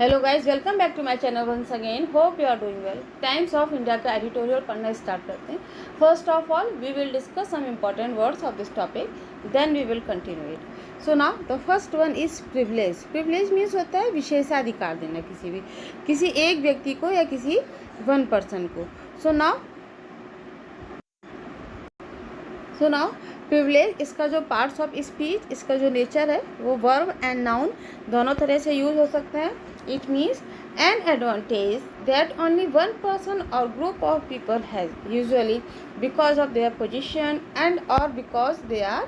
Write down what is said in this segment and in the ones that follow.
Hello guys, welcome back to my channel once again. Hope you are doing well. Times of India का editorial पढ़ना start करते हैं। First of all we will discuss some important words of this topic, then we will continue it. So now the first one is privilege. Privilege means होता है विशेषाधिकार देना किसी एक व्यक्ति को या किसी वन पर्सन को। सो नाउ प्रिविलेज, इसका जो पार्ट्स ऑफ स्पीच, इसका जो नेचर है वो वर्ब एंड नाउन दोनों तरह से यूज हो सकता है। It means an advantage that only one person or group of people has, usually because of their position and or because they are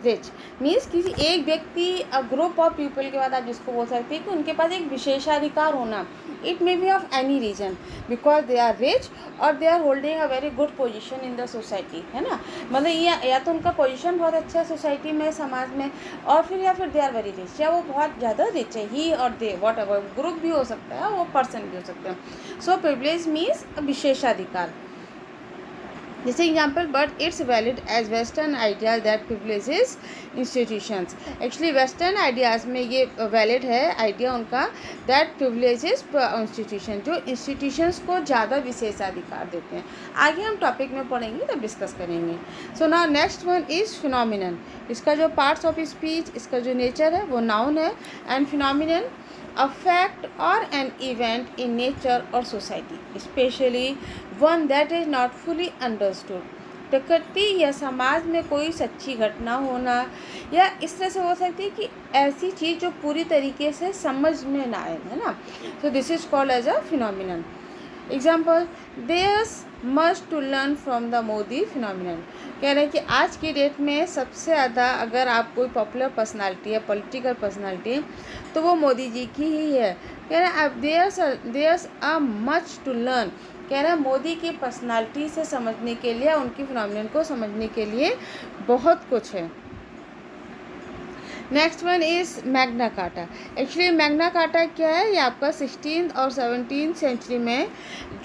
rich. Means किसी एक व्यक्ति ग्रुप ऑफ पीपल के बाद आप जिसको बोल सकते हैं कि उनके पास एक विशेषाधिकार होना। It may be of any reason, because they are rich और they are holding a very good position in the society, है ना। मतलब ये या तो उनका पोजिशन बहुत अच्छा है सोसाइटी में, समाज में, और फिर दे आर वेरी रिच, या वो बहुत ज़्यादा रिच है, ही और दे, वॉट एवर, ग्रुप भी हो सकता है, वो पर्सन भी हो सकते हैं। सो प्रिविलेज मीन्स विशेषाधिकार। जैसे example, but it's valid as western ideas that privileges institutions. Actually western ideas में ये वैलिड है आइडिया उनका, दैट प्रिविलेजेस इंस्टीट्यूशन, जो इंस्टीट्यूशंस को ज़्यादा विशेषाधिकार देते हैं। आगे हम टॉपिक में पढ़ेंगे तब डिस्कस करेंगे। So now next one is phenomenon. इसका जो पार्ट्स ऑफ स्पीच, इसका जो नेचर है वो नाउन है, and phenomenon a fact or an event in nature or society, especially one that is not fully understood. प्रकृति या समाज में कोई सच्ची घटना होना, या इस तरह से हो सकती है कि ऐसी चीज़ जो पूरी तरीके से समझ में ना आए, है ना। So this is called as a phenomenon. Example, there's must to learn from the Modi phenomenon. कह रहे हैं कि आज की डेट में सबसे ज़्यादा अगर आप कोई पॉपुलर पर्सनालिटी है, पॉलिटिकल पर्सनालिटी, तो वो मोदी जी की ही है। कह रहे हैं अब there's a much to learn. कह रहे हैं मोदी की पर्सनालिटी से समझने के लिए, उनकी फिनोमिनन को समझने के लिए बहुत कुछ है। Next one is Magna carta. Actually Magna carta क्या है, ये आपका 16th और 17th सेंचुरी में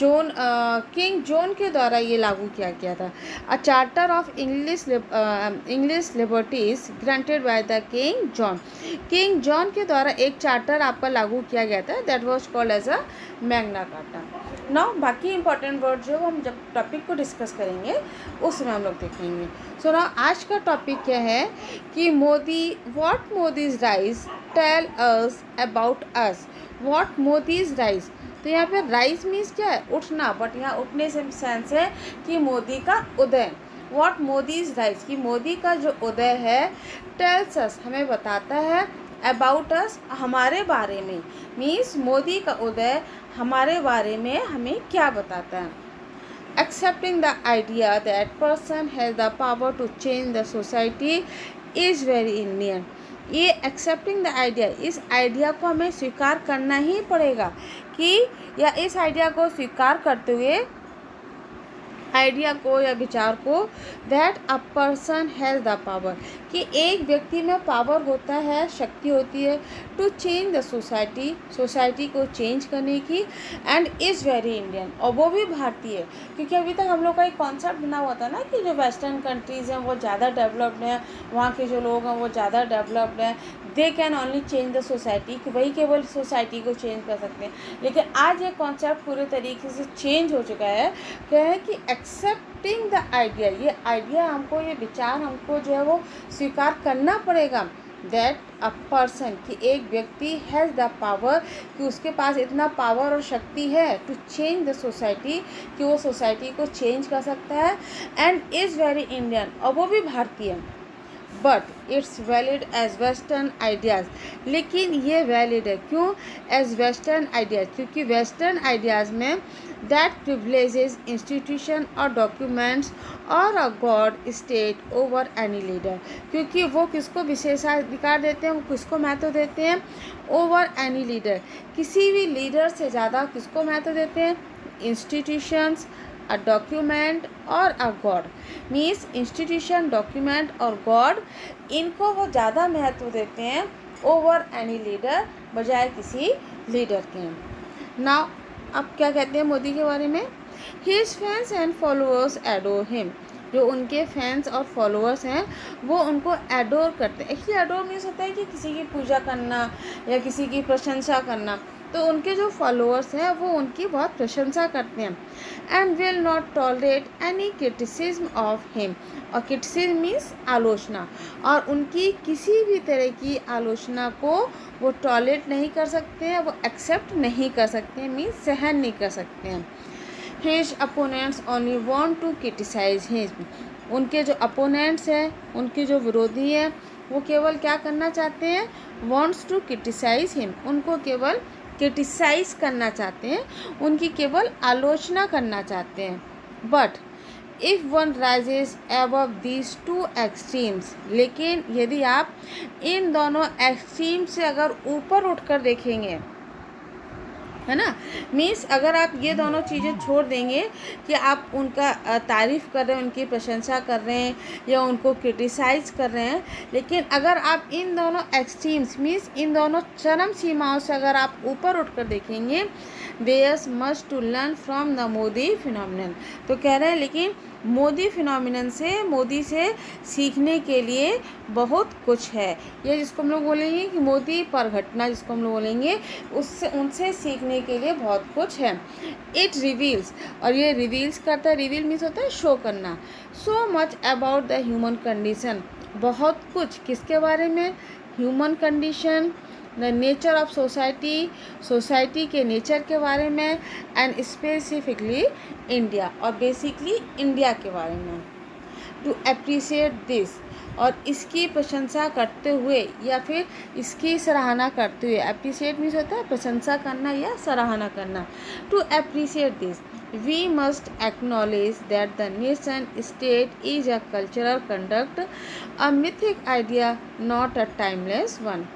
किंग जॉन के द्वारा ये लागू किया गया था। A charter of English liberties granted by the king John के द्वारा एक चार्टर आपका लागू किया गया था, that was called as a Magna Carta. Now बाकी इंपॉर्टेंट वर्ड जो हम जब टॉपिक को डिस्कस करेंगे उस समय हम लोग देखेंगे। सो नाउ आज का टॉपिक क्या है कि what Modi's rise tell us about us. What Modi's rise, तो यहाँ पे राइज मीन्स क्या है, उठना, बट यहाँ उठने से सेंस है कि मोदी का उदय। व्हाट मोदीज राइज, कि मोदी का जो उदय है, टेल्स अस, हमें बताता है, अबाउट अस, हमारे बारे में, मीन्स मोदी का उदय हमारे बारे में हमें क्या बताता है। Accepting the idea that person has the power to change the society is very Indian. ये एक्सेप्टिंग द आइडिया, इस आइडिया को हमें स्वीकार करना ही पड़ेगा, कि या इस आइडिया को स्वीकार करते हुए, आइडिया को या विचार को, that a person has the power, कि एक व्यक्ति में पावर होता है, शक्ति होती है, टू चेंज द सोसाइटी को चेंज करने की, एंड इज़ वेरी इंडियन, और वो भी भारतीय। क्योंकि अभी तक हम लोग का एक कॉन्सेप्ट बना हुआ था ना कि जो वेस्टर्न कंट्रीज़ हैं वो ज़्यादा डेवलप्ड हैं, वहाँ के जो लोग हैं वो ज़्यादा डेवलप्ड हैं, they can only change the society, कि वही केवल सोसाइटी को चेंज कर सकते हैं। लेकिन आज ये कॉन्सेप्ट पूरे तरीके से चेंज हो चुका है। क्या है कि एक्सेप्टिंग द आइडिया, ये आइडिया हमको, ये विचार हमको जो है वो स्वीकार करना पड़ेगा, दैट अ पर्सन, कि एक व्यक्ति हैज़ द पावर, कि उसके पास इतना पावर और शक्ति है, टू चेंज द सोसाइटी, कि वो सोसाइटी को चेंज कर सकता है, एंड इज़ वेरी इंडियन, और वो भी भारतीय। But it's valid as western ideas, लेकिन ये वैलिड है क्यों, एज वेस्टर्न आइडियाज़, क्योंकि वेस्टर्न आइडियाज़ में दैट प्रिविलेजेस इंस्टीट्यूशन और डॉक्यूमेंट्स और a god state over any leader, क्योंकि वो किसको विशेषाधिकार देते हैं, वो किसको महत्व देते हैं, ओवर एनी लीडर, किसी भी लीडर से ज़्यादा किसको महत्व देते हैं, इंस्टीट्यूशंस, अ डॉक्यूमेंट और a God. Means institution, document और गॉड, इनको वो ज़्यादा महत्व देते हैं ओवर एनी लीडर, बजाय किसी लीडर के। नाउ अब क्या कहते हैं मोदी के बारे में, his fans and followers adore him, जो उनके फैंस और फॉलोअर्स हैं वो उनको एडोर करते हैं। एक्चुअली एडोर मीन्स होता है कि किसी की पूजा करना या किसी की प्रशंसा करना, तो उनके जो फॉलोअर्स हैं वो उनकी बहुत प्रशंसा करते हैं। And will not tolerate any criticism of him, और क्रिटिसिज्म मीन्स आलोचना, और उनकी किसी भी तरह की आलोचना को वो टॉलरेट नहीं कर सकते हैं, वो एक्सेप्ट नहीं कर सकते हैं, मीन्स सहन नहीं कर सकते हैं। His opponents only want to criticise him, उनके जो अपोनेंट्स हैं, उनके जो विरोधी हैं, वो केवल क्या करना चाहते हैं, वांट्स टू क्रिटिसाइज हिम, उनको केवल क्रिटिसाइज करना चाहते हैं, उनकी केवल आलोचना करना चाहते हैं। But if one rises above these two extremes, लेकिन यदि आप इन दोनों एक्सट्रीम से अगर ऊपर उठकर देखेंगे, है ना, मीन्स अगर आप ये दोनों चीज़ें छोड़ देंगे कि आप उनका तारीफ़ कर रहे हैं, उनकी प्रशंसा कर रहे हैं या उनको क्रिटिसाइज़ कर रहे हैं, लेकिन अगर आप इन दोनों एक्सट्रीम्स मीन्स इन दोनों चरम सीमाओं से अगर आप ऊपर उठकर देखेंगे, there's must to learn from the Modi phenomenon, तो कह रहे हैं लेकिन मोदी फिनोमिनन से, मोदी से सीखने के लिए बहुत कुछ है। ये जिसको हम लोग बोलेंगे कि मोदी पर घटना जिसको हम लोग बोलेंगे, उससे उनसे सीखने के लिए बहुत कुछ है। इट रिवील्स, और ये रिवील्स करता है, रिवील मीन्स होता है शो करना, so much about the human condition, बहुत कुछ किसके बारे में, human condition, the nature of society, society के नेचर के बारे में, एंड स्पेसिफिकली इंडिया, और बेसिकली इंडिया के बारे में। टू अप्रिशिएट दिस, और इसकी प्रशंसा करते हुए या फिर इसकी सराहना करते हुए, अप्रिशिएट मीन्स होता है प्रशंसा करना या सराहना करना। To appreciate this we must acknowledge that the nation state is a cultural conduct, a mythic idea, not a timeless one.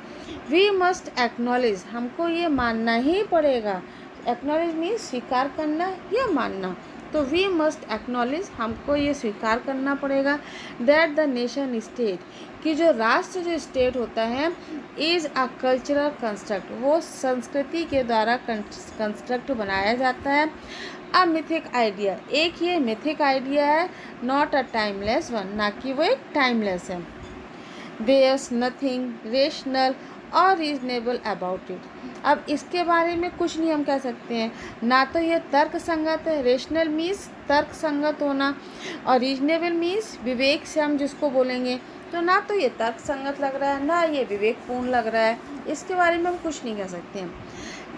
We must acknowledge, हमको ये मानना ही पड़ेगा, एक्नॉलेज मीन्स स्वीकार करना या मानना, तो वी मस्ट एक्नॉलेज, हमको ये स्वीकार करना पड़ेगा, दैट द नेशन स्टेट, कि जो राष्ट्र जो स्टेट होता है, इज़ अ कल्चरल कंस्ट्रक्ट, वो संस्कृति के द्वारा कंस्ट्रक्ट बनाया जाता है। अ मिथिक आइडिया, एक ये मिथिक आइडिया है, नॉट अ टाइमलेस वन, ना कि वो एक टाइमलेस है। देयर्स नथिंग रेशनल और रीजनेबल अबाउट इट, अब इसके बारे में कुछ नहीं हम कह सकते हैं, ना तो ये तर्क संगत है, रेशनल मीन्स तर्क संगत होना, और रीजनेबल मीन्स विवेक से हम जिसको बोलेंगे, तो ना तो ये तर्क संगत लग रहा है, ना ये विवेकपूर्ण लग रहा है, इसके बारे में हम कुछ नहीं कह सकते हैं।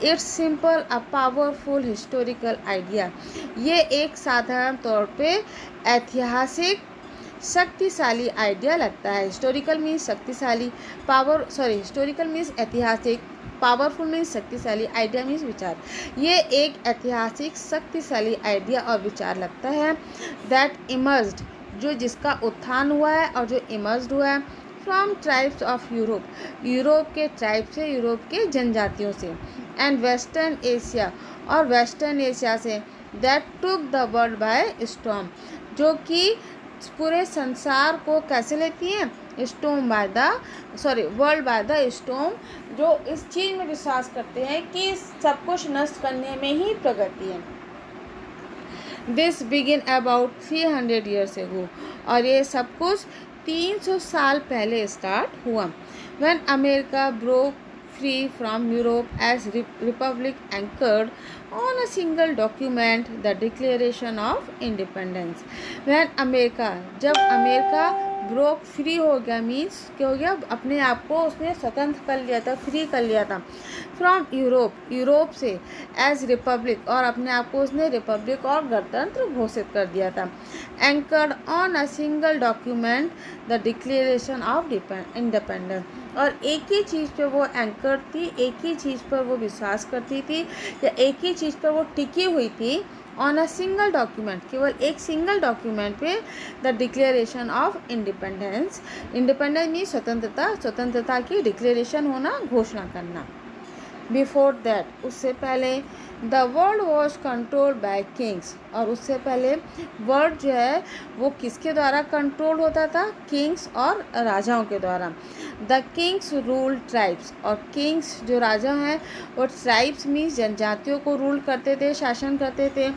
It's simple a powerful historical idea, ये एक साधारण तौर पे ऐतिहासिक शक्तिशाली आइडिया लगता है। हिस्टोरिकल मीन्स शक्तिशाली, हिस्टोरिकल मीन्स ऐतिहासिक, पावरफुल मीन्स शक्तिशाली, आइडिया मीन्स विचार, ये एक ऐतिहासिक शक्तिशाली आइडिया और विचार लगता है। दैट इमर्ज्ड, जो जिसका उत्थान हुआ है और जो इमर्ज्ड हुआ है, from tribes of Europe, Europe के ट्राइब से, यूरोप के जनजातियों से, एंड वेस्टर्न एशिया, और वेस्टर्न एशिया से, that took the world by storm, जो कि पूरे संसार को कैसे लेती हैं, वर्ल्ड बाय द स्टॉर्म, जो इस चीज़ में विश्वास करते हैं कि सब कुछ नष्ट करने में ही प्रगति है। This begin about 300 years ago, और ये सब कुछ 300 साल पहले स्टार्ट हुआ। When America broke free from Europe as republic anchored on a single document, the Declaration of Independence. When America, जब अमेरिका ब्रोक फ्री हो गया, मीन्स क्या हो गया, अपने आप को उसने स्वतंत्र कर लिया था, फ्री कर लिया था, फ्रॉम यूरोप, यूरोप से, एज रिपब्लिक, और अपने आप को उसने रिपब्लिक और गणतंत्र घोषित कर दिया था। Anchored on a single document, the declaration of independence, और एक ही चीज़ पे वो एंकर थी, एक ही चीज़ पर वो विश्वास करती थी, या एक ही चीज़ पर वो टिकी हुई थी, ऑन अ सिंगल डॉक्यूमेंट, केवल एक सिंगल डॉक्यूमेंट पे, the declaration of independence, independence means स्वतंत्रता, स्वतंत्रता की डिक्लेरेशन होना, घोषणा करना। बिफोर दैट, उससे पहले, the world was controlled by Kings, और उससे पहले वर्ल्ड जो है वो किसके द्वारा कंट्रोल होता था, किंग्स और राजाओं के द्वारा। द किंग्स रूल ट्राइब्स, और किंग्स जो राजा हैं वो ट्राइब्स मीन्स जनजातियों को रूल करते थे, शासन करते थे।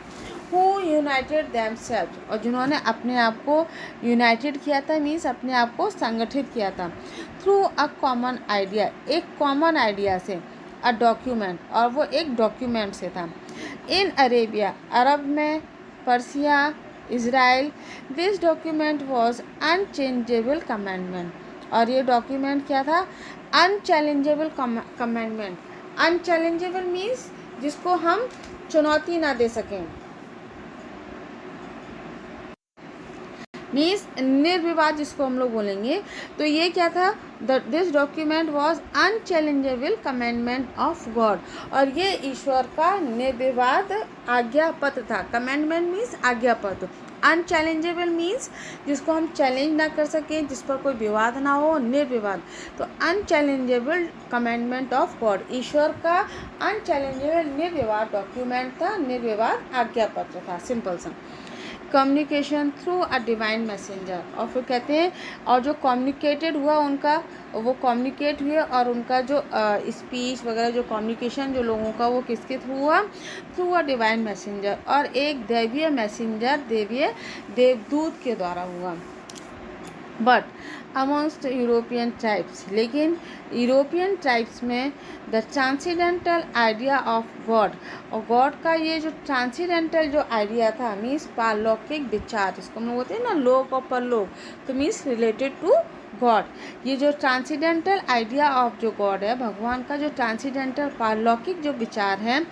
हु यूनाइटेड देमसेल्व्स, और जिन्होंने अपने आप को यूनाइटेड किया था, मीन्स अपने आप को संगठित किया था, थ्रू अ कॉमन आइडिया, एक कॉमन आइडिया से, अ डॉक्यूमेंट, और वो एक डॉक्यूमेंट से था। इन अरेबिया, अरब में, Persia, Israel, this document was unchangeable commandment, और ये डॉक्यूमेंट क्या था? अनचैलेंजेबल कमांडमेंट। अनचैलेंजेबल मीन्स जिसको हम चुनौती ना दे सकें, मीन्स निर्विवाद जिसको हम लोग बोलेंगे। तो ये क्या था? This document was unchallengeable commandment of god, और ये ईश्वर का निर्विवाद आज्ञा पत्र था। कमेंडमेंट मीन्स आज्ञा पत्र, अनचैलेंजेबल मीन्स जिसको हम चैलेंज ना कर सकें, जिस पर कोई विवाद ना हो, निर्विवाद। तो अनचैलेंजेबल कमेंडमेंट ऑफ गॉड, ईश्वर का अनचैलेंजेबल निर्विवाद डॉक्यूमेंट था, निर्विवाद आज्ञा पत्र था, सिंपल सा। Communication through a divine messenger, और फिर कहते हैं और जो कम्युनिकेटेड हुआ उनका, वो कम्युनिकेट हुए, और उनका जो स्पीच वगैरह जो कम्युनिकेशन जो लोगों का, वो किसके थ्रू हुआ? थ्रू अ डिवाइन मैसेंजर, और एक दैवीय मैसेंजर, देवीय देवदूत के द्वारा हुआ। बट अमॉन्स्ट यूरोपियन ट्राइब्स, लेकिन यूरोपियन ट्राइब्स में the transcendental idea of god, और गॉड का ये जो ट्रांसीडेंटल जो आइडिया था, मीन्स पारलौकिक विचार, जिसको हम लोग बोलते हैं ना लोक और परलोक, तो मीन्स रिलेटेड टू गॉड। ये जो ट्रांसीडेंटल आइडिया ऑफ जो गॉड है, भगवान का जो ट्रांसीडेंटल पारलौकिक जो विचार है,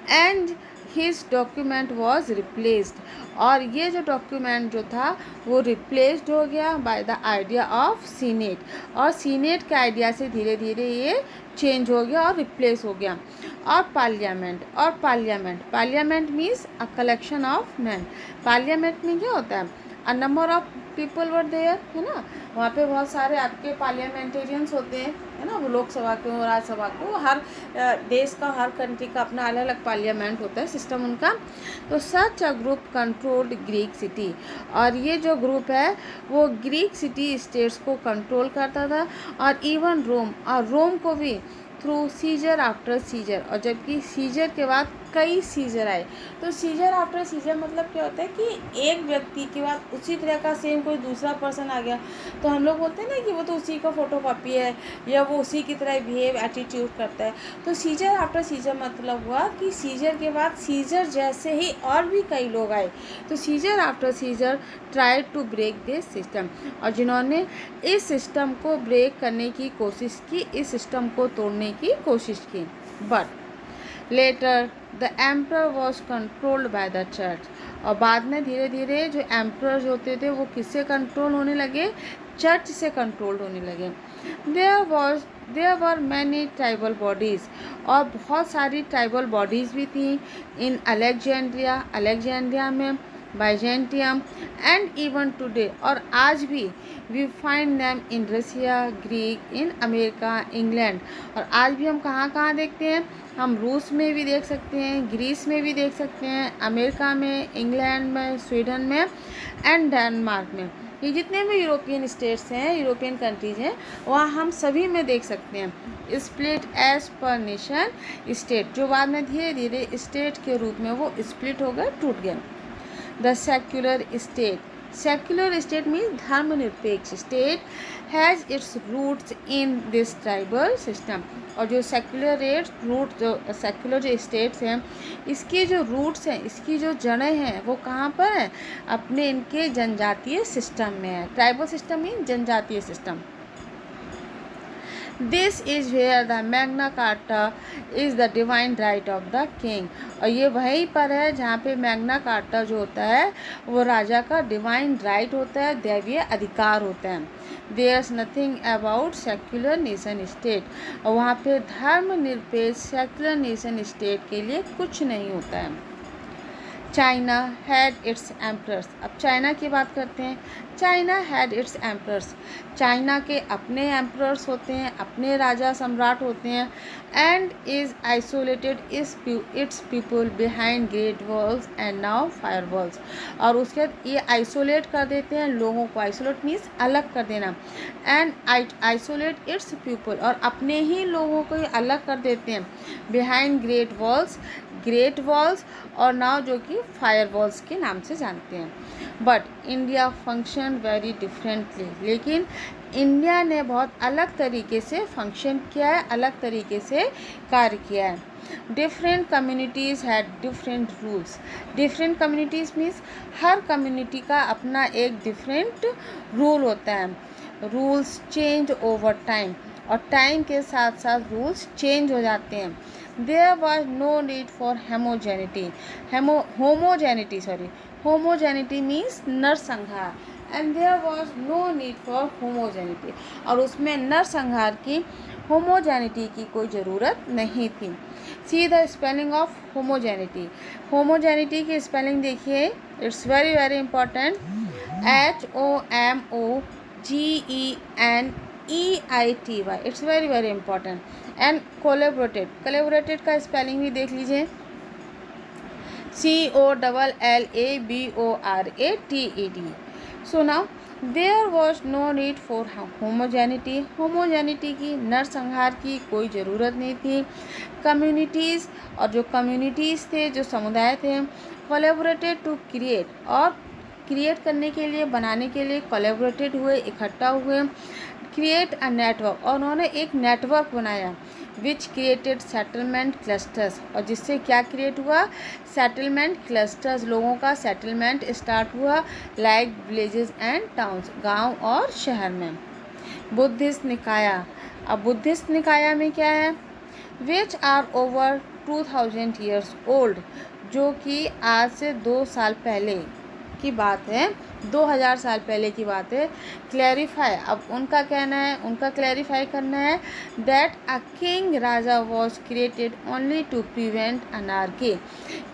and his document was replaced, और ये जो डॉक्यूमेंट जो था वो रिप्लेस्ड हो गया by the idea of senate, और सीनेट के आइडिया से धीरे धीरे ये चेंज हो गया और रिप्लेस हो गया। और पार्लियामेंट, और parliament means a collection of man. Parliament में क्या होता है? A number of people were there, है ना, वहाँ पे बहुत सारे आपके पार्लियामेंटेरियंस होते हैं, है ना, वो लोकसभा के हो, राज्यसभा को, हर देश का, हर कंट्री का अपना अलग अलग पार्लियामेंट होता है, सिस्टम उनका। तो such a group controlled Greek city, और ये जो ग्रुप है वो ग्रीक सिटी स्टेट्स को कंट्रोल करता था, और इवन रोम, और रोम को भी थ्रू सीजर आफ्टर सीजर, और जबकि सीजर के बाद कई सीजर आए। तो सीजर आफ्टर सीजर मतलब क्या होता है कि एक व्यक्ति के बाद उसी तरह का सेम कोई दूसरा पर्सन आ गया, तो हम लोग बोलते हैं ना कि वो तो उसी का फोटो कॉपी है, या वो उसी की तरह बिहेव एटीट्यूड करता है। तो सीजर आफ्टर सीजर मतलब हुआ कि सीजर के बाद सीजर जैसे ही और भी कई लोग आए। तो Caesar after Caesar try to break this system, और जिन्होंने इस सिस्टम को ब्रेक करने की कोशिश की, इस सिस्टम को तोड़ने की कोशिश की। But later the emperor was controlled by the church, और बाद में धीरे धीरे जो एम्पर होते थे वो किससे कंट्रोल होने लगे? चर्च से कंट्रोल होने लगे। There were many tribal bodies, और बहुत सारी ट्राइबल बॉडीज़ भी थी इन अलेक्जेंड्रिया में, बाइजेंटियम, एंड इवन टुडे, और आज भी we find them in Russia, Greek, in America, England, और आज भी हम कहाँ कहाँ देखते हैं? हम रूस में भी देख सकते हैं, ग्रीस में भी देख सकते हैं, अमेरिका में, इंग्लैंड में, स्वीडन में, एंड डेनमार्क में। ये जितने भी यूरोपियन स्टेट्स हैं, यूरोपियन कंट्रीज हैं, वहाँ हम सभी में देख सकते हैं। Split as per nation state, जो बाद में धीरे धीरे स्टेट के रूप में वो स्प्लिट हो गए, टूट गए। द सेक्युलर स्टेट मीन्स धर्मनिरपेक्ष state has its roots in this tribal system, और जो सेक्युलर जो स्टेट्स हैं, इसके जो रूट्स हैं, इसकी जो जड़ें हैं, वो कहाँ पर हैं? अपने इनके जनजातीय सिस्टम में है। ट्राइबल सिस्टम मीन्स जनजातीय system. This is where the Magna Carta is the divine right of the king, और ये वहीं पर है जहाँ पे मैग्ना कार्टा जो होता है वो राजा का डिवाइन राइट होता है, दैवीय अधिकार होता है। There's nothing about secular nation state, और वहाँ पे धर्मनिरपेक्ष सेक्युलर नेशन स्टेट के लिए कुछ नहीं होता है। चाइना हैड इट्स एम्परर्स, अब चाइना की बात करते हैं। China had it's emperors, China के अपने एम्परर्स होते हैं, अपने राजा सम्राट होते हैं। And is isolated it's people behind great walls and now fire walls, और उसके बाद ये आइसोलेट कर देते हैं लोगों को, आइसोलेट मीन्स अलग कर देना, एंड आइसोलेट इट्स पीपल, और अपने ही लोगों को ही अलग कर देते हैं, बिहाइंड ग्रेट वॉल्स, और नाउ जो कि फायर वॉल्स के नाम से जानते हैं। But India function very differently, लेकिन इंडिया ने बहुत अलग तरीके से फंक्शन किया है, अलग तरीके से कार्य किया है। Different communities had different rules. Different communities means हर कम्युनिटी का अपना एक डिफरेंट रूल होता है। रूल्स चेंज ओवर टाइम, और टाइम के साथ साथ रूल्स चेंज हो जाते हैं। There was no need for homogeneity means नरसंहार, and there was no need for homogeneity, और उसमें नरसंहार की होमोजेनिटी की कोई ज़रूरत नहीं थी। See the spelling of homogeneity. Homogeneity की स्पेलिंग देखिए, it's very very important. HOMOGENEITY, it's very very important. And collaborated का स्पेलिंग भी देख लीजिए, COLLABORATED। So now there was no need for homogeneity. Homogeneity की, नरसंहार की कोई ज़रूरत नहीं थी। कम्युनिटीज़, और जो कम्युनिटीज़ थे, जो समुदाय थे, कोलेबोरेटेड टू क्रिएट, और क्रिएट करने के लिए, बनाने के लिए कोलेबोरेटेड हुए, इकट्ठा हुए। क्रिएट अ नेटवर्क, और उन्होंने एक नेटवर्क बनाया। विच क्रिएटेड सेटलमेंट क्लस्टर्स, और जिससे क्या क्रिएट हुआ, सेटलमेंट क्लस्टर्स, लोगों का सेटलमेंट स्टार्ट हुआ, लाइक विलेजेस एंड टाउन्स, गांव और शहर में। बुद्धिस्ट निकाया। अब बुद्धिस्ट निकाया में क्या है, which are over 2000 years old, जो कि आज से 2 साल पहले की बात है, 2000 साल पहले की बात है। क्लैरिफाई, अब उनका कहना है, उनका क्लैरिफाई करना है, दैट अ किंग, राजा was created only to prevent anarchy,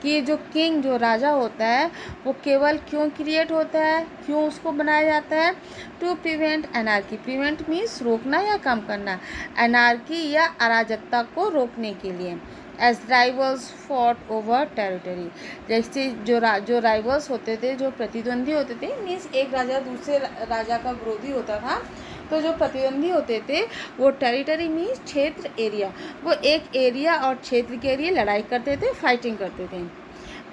कि जो किंग, जो राजा होता है, वो केवल क्यों क्रिएट होता है, क्यों उसको बनाया जाता है, to prevent anarchy. Prevent means रोकना या कम करना, अनार्की या अराजकता को रोकने के लिए। As rivals fought over territory, जैसे जो राइवल्स होते थे, जो प्रतिद्वंदी होते थे, मीन्स एक राजा दूसरे राजा का विरोधी होता था, तो जो प्रतिद्वंदी होते थे वो टेरिटरी मीन्स क्षेत्र, एरिया, वो एक एरिया और क्षेत्र के लिए लड़ाई करते थे, फाइटिंग करते थे।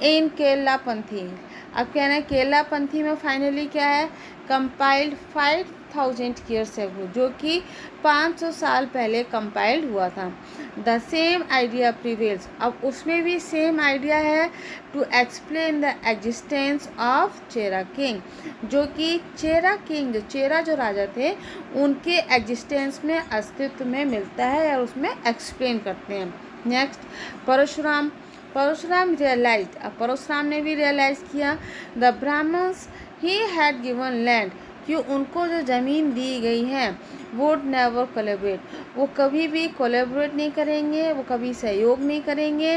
इन केरला पंथी, अब कहना है केरला पंथी में फाइनली क्या है, कंपाइल्ड 5000 ईयर्स एगो, जो कि 500 साल पहले कंपाइल्ड हुआ था। द सेम आइडिया प्रिवेल्स, अब उसमें भी सेम आइडिया है, to explain the existence of Chera king, जो कि चेरा किंग, जो चेरा जो राजा थे, उनके एग्जिस्टेंस में, अस्तित्व में मिलता है, और उसमें एक्सप्लेन करते हैं। नेक्स्ट, परशुराम। परशुराम रियलाइज, अब परशुराम ने भी रियलाइज़ किया, the Brahmins he had given land, कि उनको जो ज़मीन दी गई है, वुड नेवर कोलेबरेट, वो कभी भी कोलेबरेट नहीं करेंगे, वो कभी सहयोग नहीं करेंगे।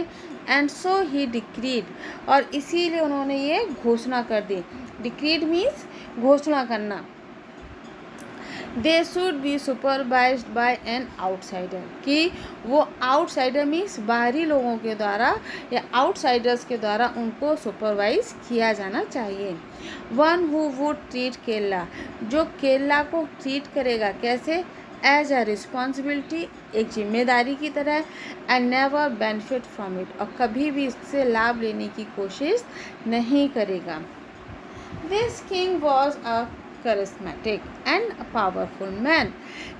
एंड सो ही डिक्रीड, और इसीलिए उन्होंने ये घोषणा कर दी। डिक्रीड मीन्स घोषणा करना। They should be supervised by an outsider, कि वो आउटसाइडर मीन्स बाहरी लोगों के द्वारा या आउटसाइडर्स के द्वारा उनको सुपरवाइज किया जाना चाहिए। One who would treat Kerala, जो केरला को ट्रीट करेगा कैसे, एज अ रिस्पॉन्सिबिलिटी, एक जिम्मेदारी की तरह, and never benefit from it, और कभी भी इससे लाभ लेने की कोशिश नहीं करेगा। This king was a charismatic and powerful man,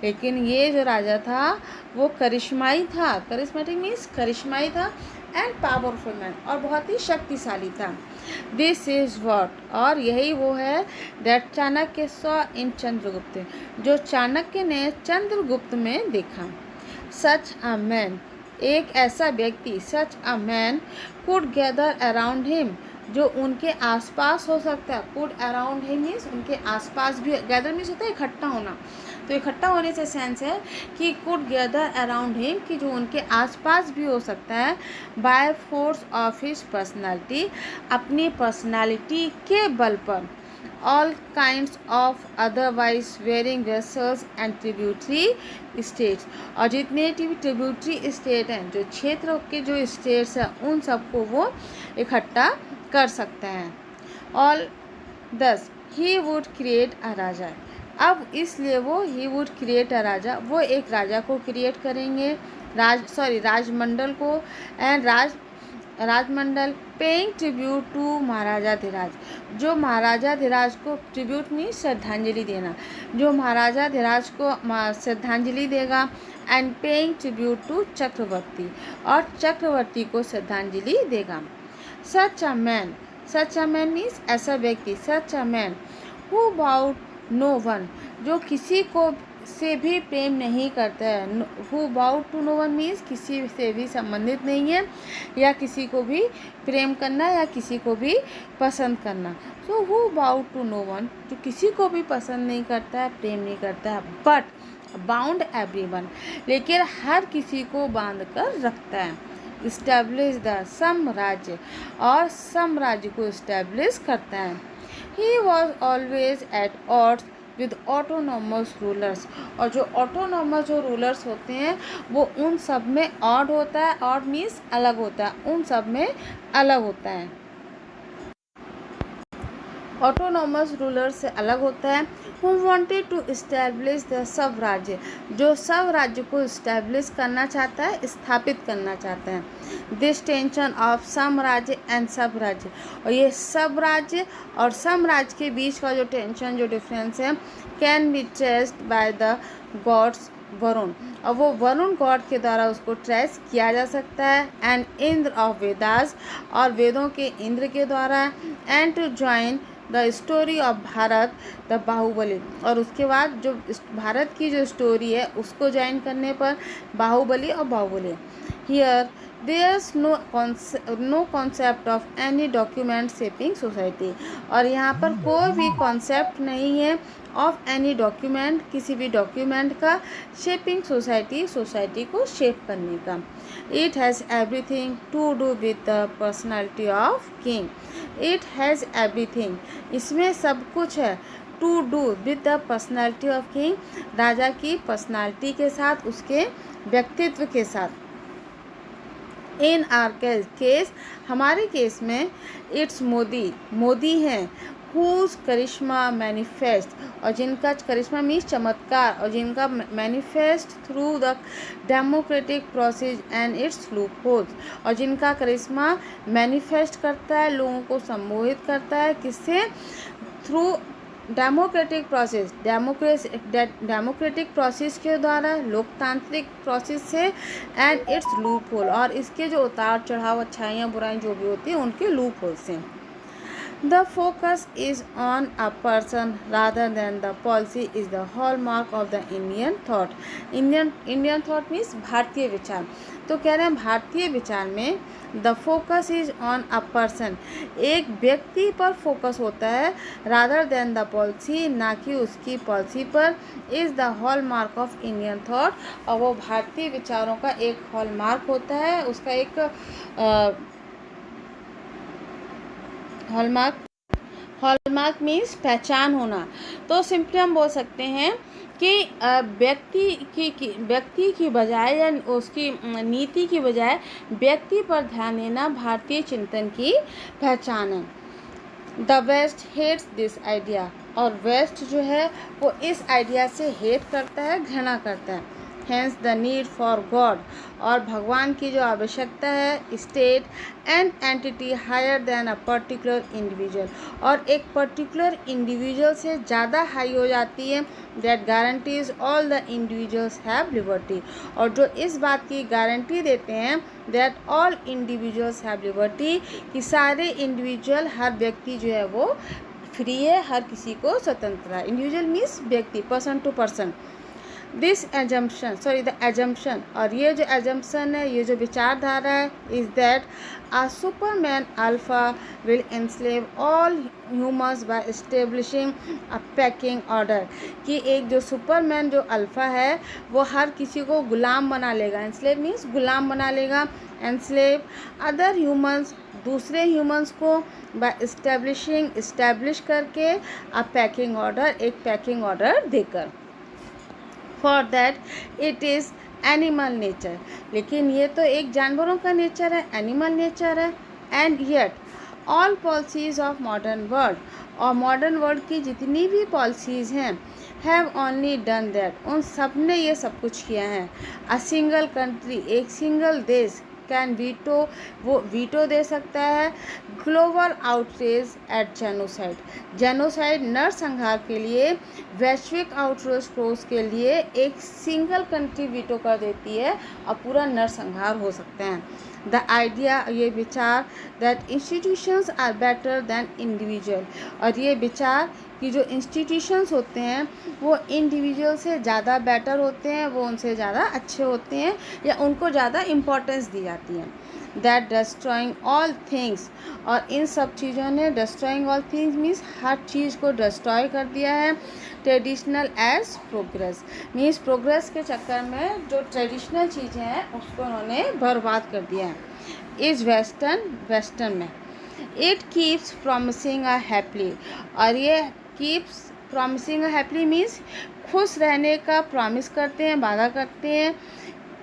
लेकिन ये जो राजा था वो करिश्माई था। करिश्मेटिक मीन्स करिश्माई था, एंड पावरफुल मैन, और बहुत ही शक्तिशाली था। दिस इज वॉट, और यही वो है, that Chanakya saw in Chandragupta, जो चाणक्य ने चंद्रगुप्त में देखा। सच अ मैन, एक ऐसा व्यक्ति, such a man could gather around him, जो उनके आसपास हो सकता है। कुड अराउंड हिम मीन्स उनके आसपास भी, गैदर मीन्स होता है इकट्ठा होना, तो इकट्ठा होने से सेंस है कि कुड गैदर अराउंड हिम, कि जो उनके आसपास भी हो सकता है। By force of his personality, अपनी पर्सनालिटी के बल पर। All kinds of otherwise warring vassals and tributary states, और जितने ट्रिब्यूटरी स्टेट हैं, जो क्षेत्र के जो स्टेट्स हैं, उन सबको वो इकट्ठा कर सकते हैं। All 10 he would create a raja, अब इसलिए वो ही वुड क्रिएट अ राजा, वो एक राजा को क्रिएट करेंगे, राजमंडल को, एंड राजमंडल पेइंग ट्रिब्यूट टू महाराजा धीराज, जो महाराजा धीराज को, ट्रिब्यूट मीन्स श्रद्धांजलि देना, जो महाराजा धीराज को श्रद्धांजलि देगा। एंड पेइंग ट्रिब्यूट टू चक्रवर्ती, और चक्रवर्ती को श्रद्धांजलि देगा। सच अ मैन मीन्स ऐसा व्यक्ति, such a man who bowed no one, जो किसी को से भी प्रेम नहीं करता है। Who bowed to no one means किसी से भी संबंधित नहीं है, या किसी को भी प्रेम करना या किसी को भी पसंद करना। So who bowed to no one, जो किसी को भी पसंद नहीं करता है, प्रेम नहीं करता है। बट बाउंड एवरीवन, लेकिन हर किसी को बांध कर रखता है। इस्टेब्लिश द साम्राज्य, और साम्राज्य को इस्टेब्लिश करता है। He was always at odds with autonomous rulers, और जो ऑटोनॉमस जो रूलर्स होते हैं वो उन सब में ऑड होता है। ऑड मीन्स अलग होता है, उन सब में अलग होता है, ऑटोनॉमस रूलर से अलग होता है। Who wanted to establish the sub rajya, जो सब राज्य को इस्टेब्लिश करना चाहता है, स्थापित करना चाहता है। दिस टेंशन ऑफ सम राज्य एंड सब राज्य, और ये सब राज्य और सम राज्य के बीच का जो टेंशन, जो डिफरेंस है, can be traced by the gods Varun, और वो वरुण गॉड के द्वारा उसको ट्रेस किया जा सकता है। एंड इंद्र ऑफ वेदास, और वेदों के इंद्र के द्वारा। And to join the story of Bharat the Bahubali, और उसके बाद जो भारत की जो स्टोरी है उसको ज्वाइन करने पर बाहुबली और Bahubali. Here there's no concept of any document shaping society, और यहाँ पर कोई भी कॉन्सेप्ट नहीं है ऑफ एनी डॉक्यूमेंट, किसी भी डॉक्यूमेंट का शेपिंग सोसाइटी, सोसाइटी को शेप करने का। It has everything to do with the personality of king, it has everything, इसमें सब कुछ है, to do with the personality of king, राजा की पर्सनैलिटी के साथ, उसके व्यक्तित्व के साथ। इन आर केस, हमारे केस में इट्स मोदी हैं, हुज करिश्मा मैनिफेस्ट, और जिनका करिश्मा मीन्स चमत्कार, और जिनका manifest through the democratic process and it's loop holes, और जिनका करिश्मा मैनिफेस्ट करता है, लोगों को संबोधित करता है, किससे? Through democratic process, democratic process के द्वारा, लोकतांत्रिक प्रोसेस से। एंड इट्स लूप होल, और इसके जो उतार चढ़ाव, अच्छाइयाँ बुराई जो भी होती हैं उनके लूप होल से। The focus is on a person rather than the policy is the hallmark of the Indian thought. Indian thought means भारतीय विचार। तो कह रहे हैं भारतीय विचार में the focus is on a person, एक व्यक्ति पर फोकस होता है, rather than the policy, ना कि उसकी पॉलिसी पर, is the hallmark of Indian thought, और वो भारतीय विचारों का एक हॉलमार्क होता है, उसका एक हॉलमार्क मीन्स पहचान होना। तो सिंपली हम बोल सकते हैं कि व्यक्ति की बजाय या उसकी नीति की बजाय व्यक्ति पर ध्यान देना भारतीय चिंतन की पहचान है। The west hates this idea, और वेस्ट जो है वो इस आइडिया से हेट करता है, घृणा करता है। Hence the need for God, और भगवान की जो आवश्यकता है, state and entity higher than a particular individual, और एक पर्टिकुलर इंडिविजुअल से ज़्यादा हाई हो जाती है। That guarantees all the individuals have liberty, और जो इस बात की गारंटी देते हैं that all individuals have liberty, कि सारे इंडिविजुअल, हर व्यक्ति जो है वो फ्री है, हर किसी को स्वतंत्र है। इंडिविजुअल मीन्स व्यक्ति, person to person. This assumption, the assumption, और ये जो एजम्पशन है, ये जो विचारधारा है, is that a superman alpha will enslave all humans by establishing a pecking order, कि एक जो सुपरमैन जो अल्फा है वो हर किसी को गुलाम बना लेगा। एनस्लेव मीन्स गुलाम बना लेगा। एनस्लेव अदर ह्यूमन्स, दूसरे ह्यूमन्स को, बाय एस्टेब्लिशिंग, इस्टेब्लिश करके, अ पैकिंग ऑर्डर, एक पैकिंग ऑर्डर देकर। For that it is animal nature, लेकिन ये तो एक जानवरों का नेचर है, एनिमल नेचर है। And yet all policies of modern world, और मॉडर्न वर्ल्ड की जितनी भी पॉलिसीज़ हैं, हैव ओनली डन दैट, उन सब ने ये सब कुछ किया है। अ सिंगल कंट्री, एक सिंगल देश, कैन वीटो, वो वीटो दे सकता है global outrage at genocide. Genocide नरसंहार के लिए, वैश्विक आउटरेज के लिए एक सिंगल कंट्री वीटो कर देती है और पूरा नरसंहार हो सकते हैं। द आइडिया, ये विचार that institutions are better than individual, और ये विचार कि जो इंस्टीट्यूशंस होते हैं वो इंडिविजुअल से ज़्यादा बेटर होते हैं, वो उनसे ज़्यादा अच्छे होते हैं या उनको ज़्यादा इम्पोर्टेंस दी जाती है। दैट डिस्ट्रॉइंग ऑल थिंग्स, और इन सब चीज़ों ने, डिस्ट्रॉइंग ऑल थिंग्स मीन्स हर चीज़ को डिस्ट्रॉय कर दिया है। Traditional as progress means progress के चक्कर में जो ट्रेडिशनल चीज़ें हैं उसको उन्होंने बर्बाद कर दिया है। इज वेस्टर्न में it keeps promising a happily, और ये कीप्स प्रॉमिसिंग अ हैप्पली मीन्स खुश रहने का प्रॉमिस करते हैं, वादा करते हैं।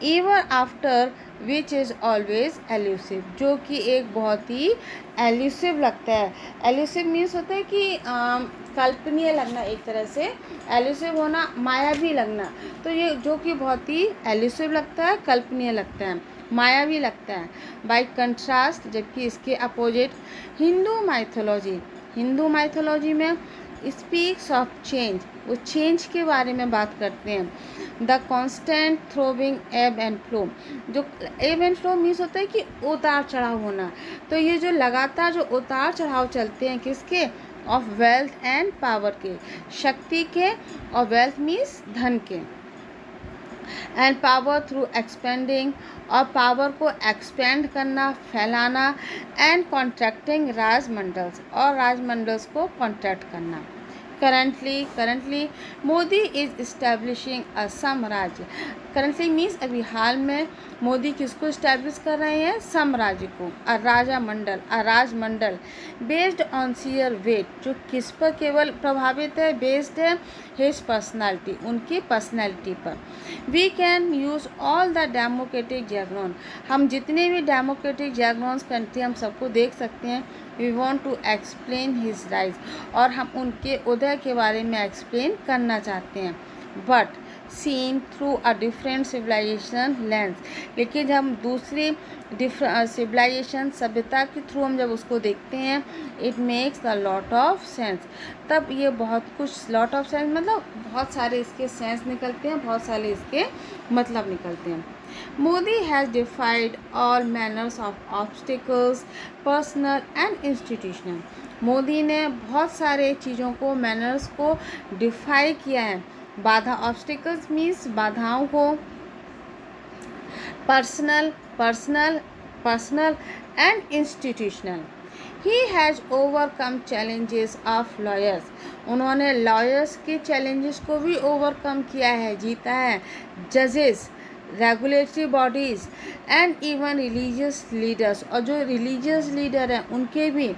Even after which is always elusive, जो कि एक बहुत ही एल्यूसिव लगता है। एल्यूसिव मीन्स होता है कि कल्पनीय लगना, एक तरह से एल्यूसिव होना, मायावी लगना। तो ये जो कि बहुत ही एल्यूसिव लगता है, कल्पनीय लगता है, मायावी लगता है। बाय कंट्रास्ट, जबकि इसके अपोजिट हिंदू माइथोलॉजी में स्पीक्स ऑफ चेंज, वो चेंज के बारे में बात करते हैं। द कॉन्स्टेंट थ्रोविंग एब एंड फ्लो, जो एब एंड फ्लो मीन्स होता है कि उतार चढ़ाव होना। तो ये जो लगातार जो उतार चढ़ाव चलते हैं किसके, ऑफ वेल्थ एंड पावर के, शक्ति के, और वेल्थ मीन्स धन के, एंड पावर थ्रू एक्सपेंडिंग, और पावर को एक्सपेंड करना, फैलाना, एंड कॉन्ट्रैक्टिंग राजमंडल्स, और राजमंडल्स को कॉन्ट्रैक्ट करना। करंटली मोदी इज इस्टेब्लिशिंग अ साम्राज्य। करंटली मीन्स अभी हाल में मोदी किसको इस्टेब्लिश कर रहे हैं, साम्राज्य को, राजमंडल बेस्ड ऑन सीयर वेट, जो किस पर केवल प्रभावित है, बेस्ड है हिज पर्सनालिटी, उनकी पर्सनैलिटी पर। We can use all the democratic jargon, हम जितने भी डेमोक्रेटिक जैगरॉन्स कंट्री हम सबको देख सकते हैं। We want to explain his rise, और हम उनके उदय के बारे में एक्सप्लेन करना चाहते हैं। But seen through a different civilisation lens, लेकिन जब हम दूसरी सिविलाइजेशन, सभ्यता के थ्रू हम जब उसको देखते हैं, it makes a lot of sense, तब ये बहुत कुछ, लॉट ऑफ सेंस मतलब बहुत सारे इसके सेंस निकलते हैं, बहुत सारे इसके मतलब निकलते हैं। Modi has डिफाइड all manners of obstacles, personal and institutional. Modi ने बहुत सारे चीज़ों को, मैनर्स को डिफाई किया है। बाधा, ऑब्स्टिकल्स मीन्स बाधाओं को, personal and institutional. He has overcome challenges of lawyers, उन्होंने लॉयर्स के चैलेंजेस को भी ओवरकम किया है, जीता है। जजेस, regulatory bodies and even religious leaders, और जो रिलीजियस लीडर हैं उनके भी,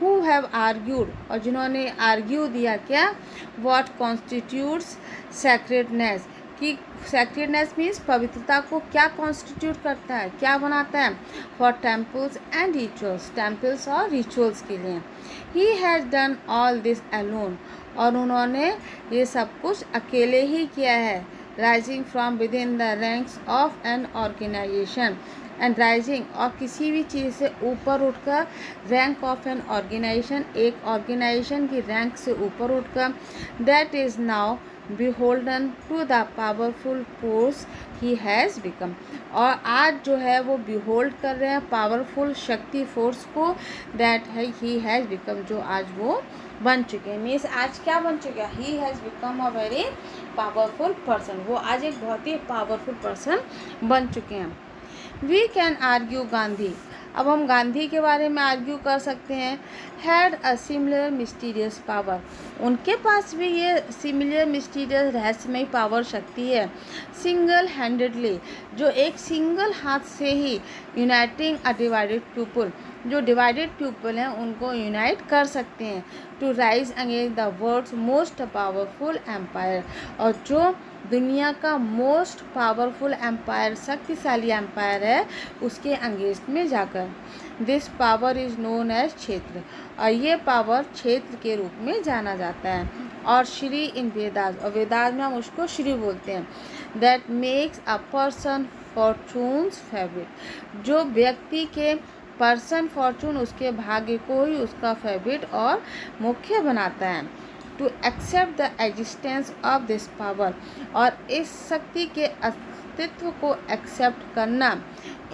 हु हैव आर्ग्यूड, और जिन्होंने आर्ग्यू दिया क्या, व्हाट कॉन्स्टिट्यूट्स सैक्रेडनेस, कि सैक्रेडनेस मीन्स पवित्रता को क्या कॉन्स्टिट्यूट करता है, क्या बनाता है, for temples and rituals, temples और रिचुअल्स के लिए। He has done all this alone, और उन्होंने ये सब कुछ अकेले ही किया है। Rising from within the ranks of an organisation, and rising, और किसी भी चीज़ से ऊपर उठकर, रैंक ऑफ एन ऑर्गेनाइजेशन, एक ऑर्गेनाइजेशन की रैंक से ऊपर उठकर, that is now beholden to the powerful force he has become, और आज जो है वो behold कर रहे हैं पावरफुल शक्ति फोर्स को, that है he has become, जो आज वो बन चुके हैं। मीन्स आज क्या बन चुके हैं, he has become a very powerful person, वो आज एक बहुत ही पावरफुल पर्सन बन चुके हैं। वी कैन आर्ग्यू गांधी, अब हम गांधी के बारे में आर्ग्यू कर सकते हैं। Had a similar mysterious power, उनके पास भी ये सिमिलर मिस्टीरियस रहस्यमय पावर शक्ति है। सिंगल हैंडेडली, जो एक सिंगल हाथ से ही यूनाइटिंग अ डिवाइडेड पीपल, जो डिवाइडेड पीपल हैं उनको यूनाइट कर सकते हैं। To rise against the world's most powerful empire, और जो दुनिया का मोस्ट पावरफुल एम्पायर, शक्तिशाली एम्पायर है, उसके अंगेंस्ट में जाकर। This power is known as kshetra, और ये पावर क्षेत्र के रूप में जाना जाता है। और श्री इन वेदास, और वेदास में हम उसको श्री बोलते हैं। That makes a person fortunes favourite, जो व्यक्ति के पर्सन फॉर्चून उसके भाग्य को ही उसका फेवरेट और मुख्य बनाता है। To accept the existence of this power, और इस शक्ति के अस्तित्व को एक्सेप्ट करना।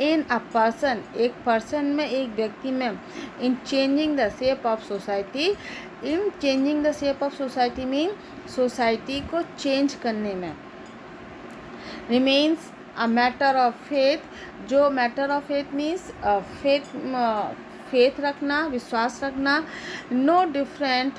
इन अ पर्सन, एक पर्सन में, एक व्यक्ति में। In changing the shape of society, in changing the shape of society mean society को चेंज करने में। Remains a matter of faith, जो matter of faith means faith रखना, विश्वास रखना। No different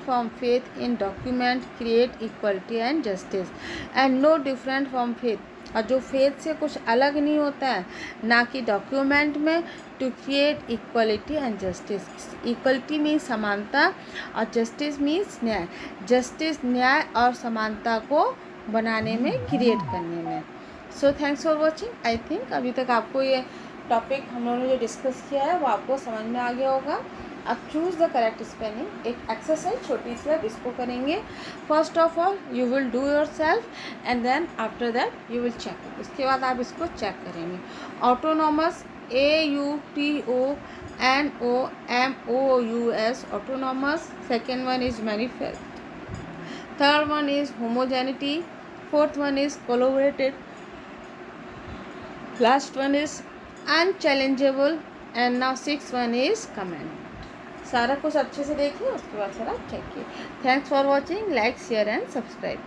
from faith in document create equality and justice, and no different from faith, और जो faith से कुछ अलग नहीं होता है, ना कि डॉक्यूमेंट में, to create equality and justice. Equality means समानता और जस्टिस मीन्स न्याय। जस्टिस, न्याय और समानता को बनाने में, क्रिएट करने में। So thanks for watching. I think अभी तक आपको ये टॉपिक हम लोगों ने जो डिस्कस किया है वो आपको समझ में आ गया होगा। अब चूज़ द करेक्ट स्पेलिंग। एक एक्सरसाइज छोटी सी, अब इसको करेंगे। First of all you will do yourself and then after that you will check. उसके बाद आप इसको चेक करेंगे। Autonomous, AUTONOMOUS, autonomous. Second one is manifest, third one is homogeneity, fourth one is collaborated, last one is unchallengeable, and now six one is comment. सारा कुछ अच्छे से देखिए, उसके बाद सारा चेक किए। Thanks for watching. Like, share and subscribe.